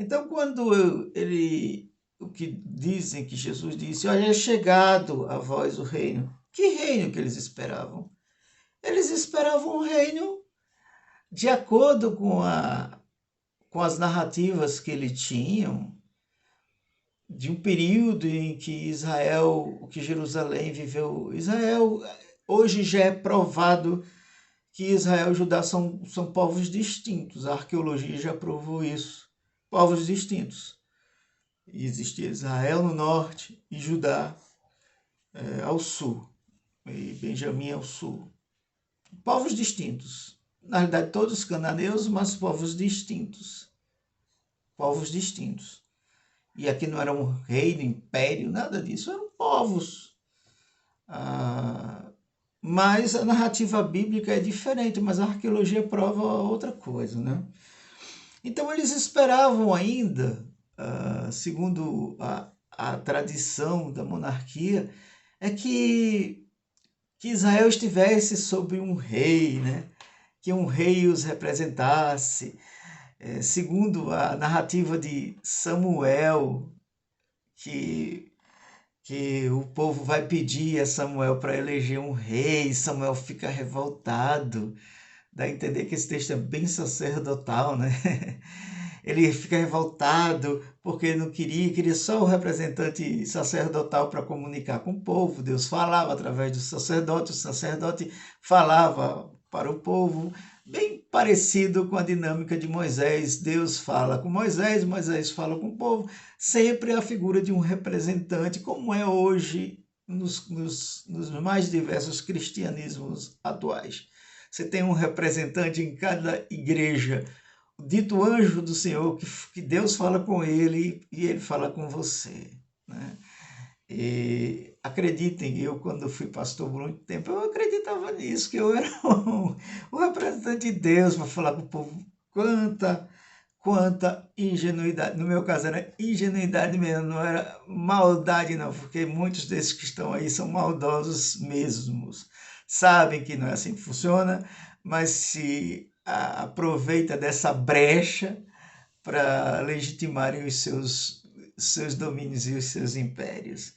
Então, o que dizem que Jesus disse, olha, é chegado a vós o reino. Que reino que eles esperavam? Eles esperavam um reino de acordo com as narrativas que ele tinham, de um período em que Israel, que Jerusalém viveu. Israel, hoje já é provado que Israel e Judá são povos distintos. A arqueologia já provou isso. Povos distintos. Existia Israel no norte e Judá ao sul, e Benjamim ao sul. Povos distintos. Na realidade, todos cananeus, mas povos distintos. Povos distintos. E aqui não era um reino, império, nada disso, eram povos. Mas a narrativa bíblica é diferente, mas a arqueologia prova outra coisa, né? Então eles esperavam ainda, segundo a tradição da monarquia, é que Israel estivesse sob um rei, né? Que um rei os representasse. Segundo a narrativa de Samuel, que o povo vai pedir a Samuel para eleger um rei, Samuel fica revoltado. Dá a entender que esse texto é bem sacerdotal, né? Ele fica revoltado porque não queria só o representante sacerdotal para comunicar com o povo. Deus falava através do sacerdote, o sacerdote falava para o povo, bem parecido com a dinâmica de Moisés. Deus fala com Moisés, Moisés fala com o povo, sempre a figura de um representante, como é hoje nos mais diversos cristianismos atuais. Você tem um representante em cada igreja, o dito anjo do Senhor, que Deus fala com ele e ele fala com você, né? E acreditem, eu quando fui pastor por muito tempo, eu acreditava nisso, que eu era um representante de Deus para falar com o povo. Quanta ingenuidade. No meu caso era ingenuidade mesmo, não era maldade não, porque muitos desses que estão aí são maldosos mesmos. Sabem que não é assim que funciona, mas se aproveita dessa brecha para legitimarem os seus domínios e os seus impérios.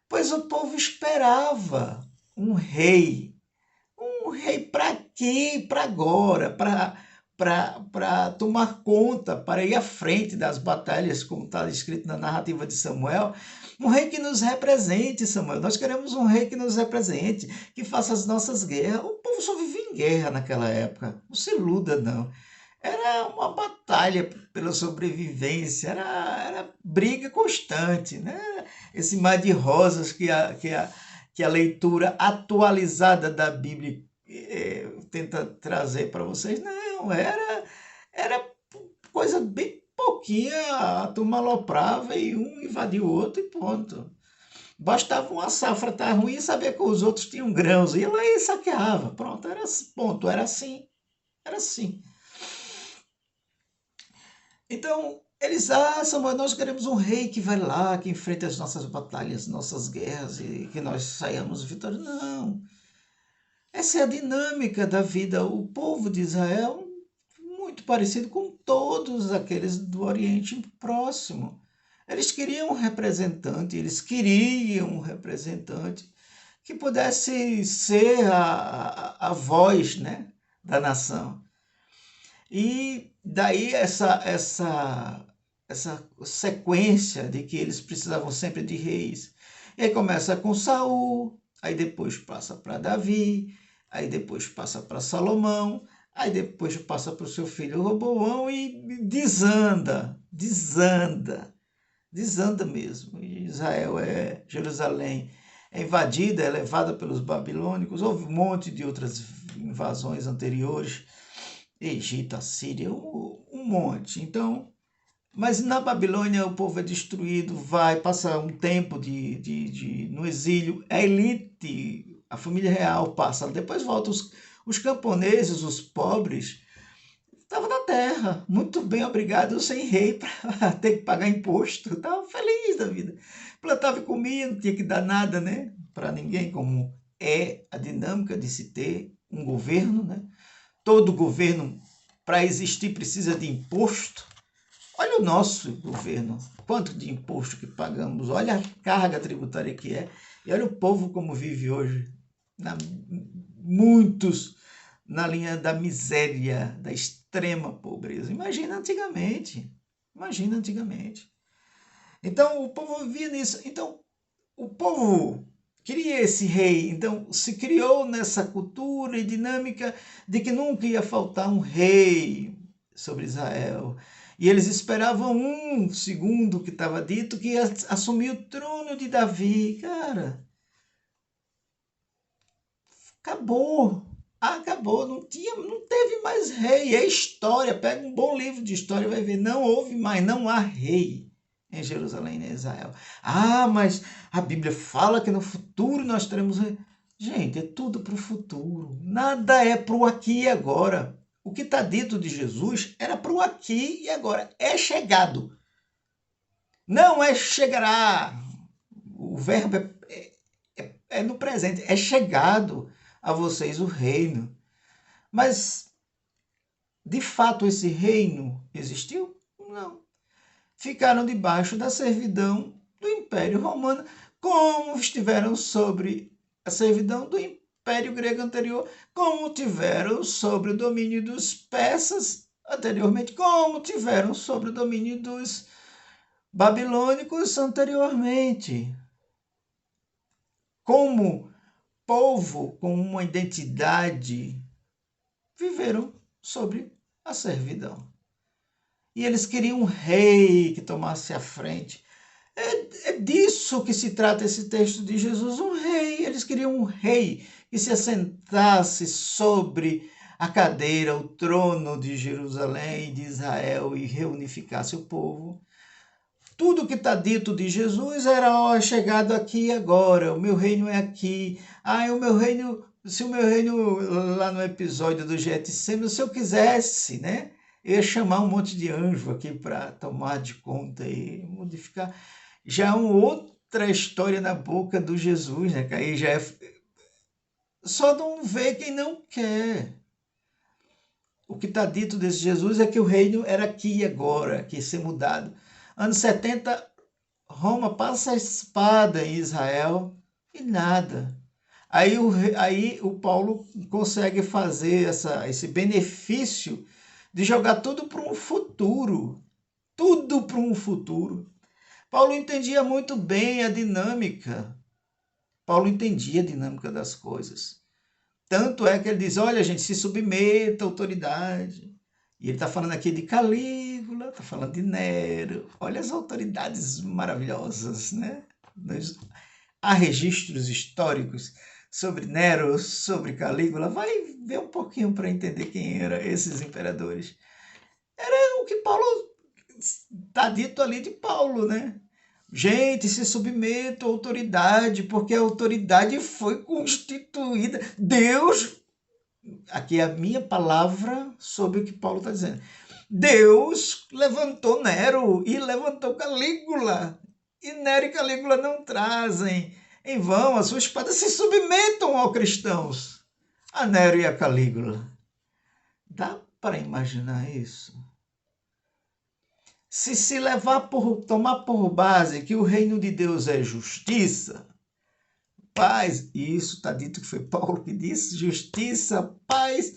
Pois o povo esperava um rei. Um rei para quê? Para agora, para tomar conta, para ir à frente das batalhas, como está escrito na narrativa de Samuel. Um rei que nos represente, Samuel. Nós queremos um rei que nos represente, que faça as nossas guerras. O povo só vivia em guerra naquela época. Não se iluda, não. Era uma batalha pela sobrevivência, era briga constante, né? Esse mar de rosas que a leitura atualizada da Bíblia tenta trazer para vocês. Não, era coisa bem pouquinha, a turma aloprava e um invadia o outro e ponto. Bastava uma safra estar ruim e saber que os outros tinham grãos. Ia lá e saqueava. Pronto, era ponto, era assim. Era assim. Então, eles acham, mas nós queremos um rei que vai lá, que enfrente as nossas batalhas, nossas guerras e que nós saiamos vitoriosos. Não. Essa é a dinâmica da vida. O povo de Israel, muito parecido com todos aqueles do Oriente Próximo. Eles queriam um representante que pudesse ser a voz, né, da nação. E daí essa sequência de que eles precisavam sempre de reis. E aí começa com Saul, aí depois passa para Davi, aí depois passa para Salomão, aí depois passa para o seu filho Roboão e desanda mesmo. E Jerusalém é invadida, é levada pelos babilônicos, houve um monte de outras invasões anteriores, Egito, Assíria, um monte. Então, mas na Babilônia o povo é destruído, vai passar um tempo no exílio, a elite, a família real passa, depois volta os camponeses, os pobres, estavam na terra, muito bem obrigado, sem rei para ter que pagar imposto, estavam felizes da vida. Plantava e comia, não tinha que dar nada, né, para ninguém, como é a dinâmica de se ter um governo, né? Todo governo, para existir, precisa de imposto. Olha o nosso governo, quanto de imposto que pagamos, olha a carga tributária que é, e olha o povo como vive hoje. Muitos na linha da miséria, da extrema pobreza. Imagina antigamente. Então o povo vivia nisso. Então o povo queria esse rei, então se criou nessa cultura e dinâmica de que nunca ia faltar um rei sobre Israel. E eles esperavam um segundo que estava dito que ia assumir o trono de Davi. Cara, acabou. Acabou, não teve mais rei. É história. Pega um bom livro de história e vai ver. Não houve mais, não há rei em Jerusalém, em Israel. Ah, mas a Bíblia fala que no futuro nós teremos rei. Gente, é tudo para o futuro. Nada é para o aqui e agora. O que está dito de Jesus era para o aqui e agora. É chegado. Não é chegará. O verbo é no presente. É chegado a vocês o reino. Mas, de fato, esse reino existiu? Não. Ficaram debaixo da servidão do Império Romano, como estiveram sobre a servidão do Império Grego anterior, como tiveram sobre o domínio dos persas anteriormente, como tiveram sobre o domínio dos babilônicos anteriormente. Como povo com uma identidade, viveram sobre a servidão. E eles queriam um rei que tomasse a frente. É disso que se trata esse texto de Jesus, um rei. Eles queriam um rei que se assentasse sobre a cadeira, o trono de Jerusalém, de Israel, e reunificasse o povo. Tudo que está dito de Jesus era chegado aqui e agora, o meu reino é aqui. O meu reino, se o meu reino, lá no episódio do Getsemane, se eu quisesse, né? Eu ia chamar um monte de anjo aqui para tomar de conta e modificar. Já é uma outra história na boca do Jesus, né? Que aí já é. Só não vê quem não quer. O que está dito desse Jesus é que o reino era aqui e agora, que ia ser mudado. Anos 70, Roma passa a espada em Israel e nada. Aí o Paulo consegue fazer esse benefício de jogar tudo para um futuro. Tudo para um futuro. Paulo entendia muito bem a dinâmica. Paulo entendia a dinâmica das coisas. Tanto é que ele diz, olha gente, se submeta à autoridade. E ele está falando aqui de Calígula, está falando de Nero. Olha as autoridades maravilhosas, né? Há registros históricos sobre Nero, sobre Calígula. Vai ver um pouquinho para entender quem eram esses imperadores. Era o que Paulo está dito ali de Paulo, né? Gente, se submeta à autoridade, porque a autoridade foi constituída. Deus, aqui é a minha palavra sobre o que Paulo está dizendo. Deus levantou Nero e levantou Calígula. E Nero e Calígula não trazem em vão a sua espada, se submetam aos cristãos, a Nero e a Calígula. Dá para imaginar isso? Se tomar por base que o reino de Deus é justiça, paz, e isso está dito que foi Paulo que disse, justiça, paz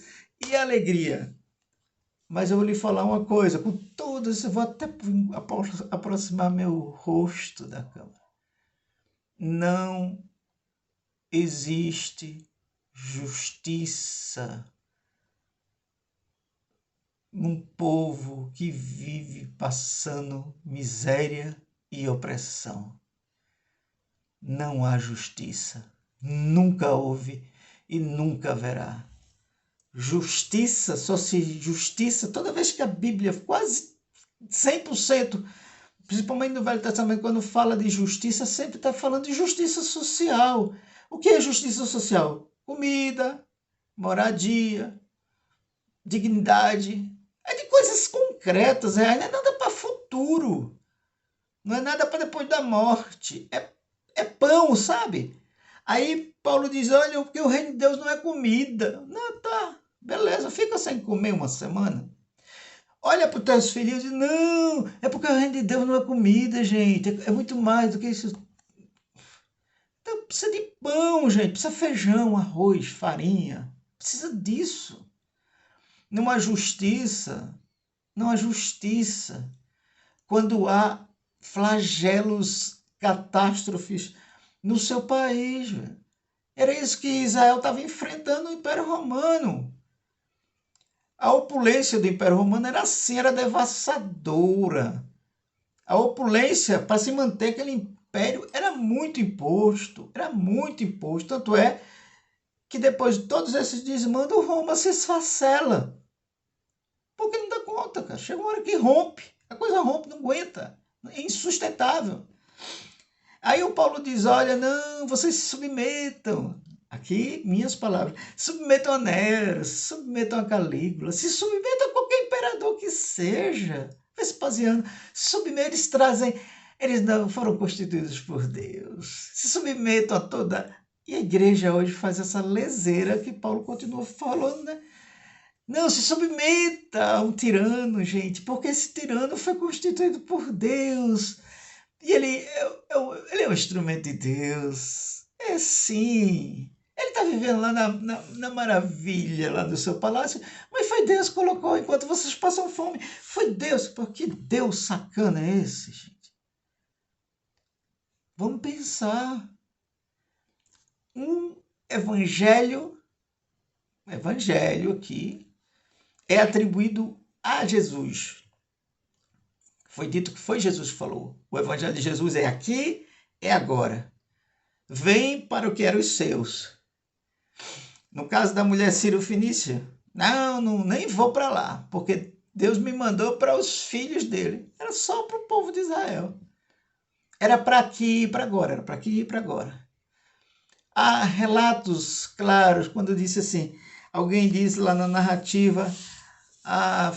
e alegria. Mas eu vou lhe falar uma coisa, com tudo isso eu vou até aproximar meu rosto da câmera. Não existe justiça num povo que vive passando miséria e opressão. Não há justiça. Nunca houve e nunca haverá. Justiça, toda vez que a Bíblia, quase 100%, principalmente no Velho Testamento, quando fala de justiça, sempre está falando de justiça social. O que é justiça social? Comida, moradia, dignidade. É de coisas concretas, não é nada para futuro. Não é nada para depois da morte. É pão, sabe? Aí Paulo diz, olha, porque o reino de Deus não é comida. Não, tá, beleza, fica sem comer uma semana. olha para os teus filhos e diz, não, é porque o reino de Deus não é comida, gente, é muito mais do que isso. Então, precisa de pão, gente, precisa de feijão, arroz, farinha, precisa disso. Não há justiça, não há justiça quando há flagelos, catástrofes no seu país. Velho. Era isso que Israel estava enfrentando no Império Romano. A opulência do Império Romano era assim, era devastadora. A opulência, para se manter aquele império, era muito imposto. Era muito imposto. Tanto é que depois de todos esses desmandos, Roma se esfacela. Porque não dá conta, cara. Chega uma hora que rompe. A coisa rompe, não aguenta. É insustentável. Aí o Paulo diz, olha, não, vocês se submetam. Aqui, minhas palavras. Submetam a Nero, submetam a Calígula, se submetam a qualquer imperador que seja. Vespasiano, se submetam, eles trazem... Eles não foram constituídos por Deus. Se submetam a toda... E a igreja hoje faz essa leseira que Paulo continua falando, né? Não, se submeta a um tirano, gente, porque esse tirano foi constituído por Deus. E ele é um instrumento de Deus. É sim. Ele está vivendo lá na maravilha, lá do seu palácio, mas foi Deus que colocou enquanto vocês passam fome. Foi Deus. Por que Deus sacana é esse, gente? Vamos pensar. Um evangelho aqui, é atribuído a Jesus. Foi dito que foi Jesus que falou. O evangelho de Jesus é aqui, é agora. Vem para o que eram os seus. No caso da mulher Sírio-Fenícia, não, nem vou para lá, porque Deus me mandou para os filhos dele. Era só para o povo de Israel. Era para aqui e para agora, era para aqui e para agora. Há relatos claros, quando disse assim, alguém disse lá na narrativa,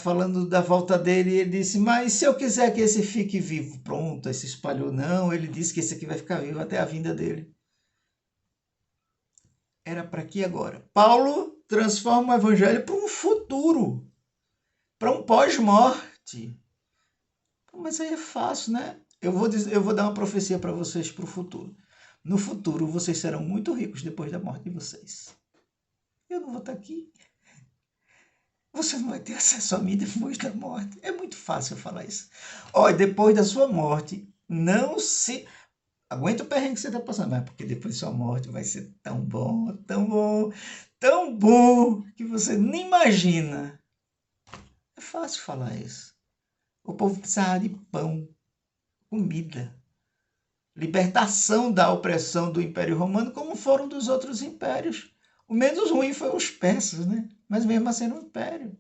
falando da volta dele, ele disse, mas se eu quiser que esse fique vivo, pronto, aí se espalhou. Não, ele disse que esse aqui vai ficar vivo até a vinda dele. Era para aqui agora. Paulo transforma o evangelho para um futuro, para um pós-morte. Mas aí é fácil, né? Eu vou dar uma profecia para vocês para o futuro. No futuro, vocês serão muito ricos depois da morte de vocês. Eu não vou estar aqui. Você não vai ter acesso a mim depois da morte. É muito fácil falar isso. Olha, depois da sua morte, não se... Aguenta o perrengue que você está passando, mas porque depois da sua morte vai ser tão bom, tão bom, tão bom, que você nem imagina. É fácil falar isso. O povo precisava de pão, comida, libertação da opressão do Império Romano, como foram dos outros impérios. O menos ruim foi os persas, né? Mas mesmo assim era um império.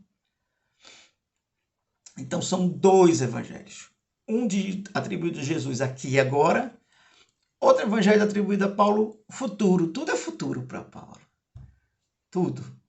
Então são dois evangelhos. Um atribuído a Jesus aqui e agora, outro evangelho atribuído a Paulo, futuro. Tudo é futuro para Paulo. Tudo.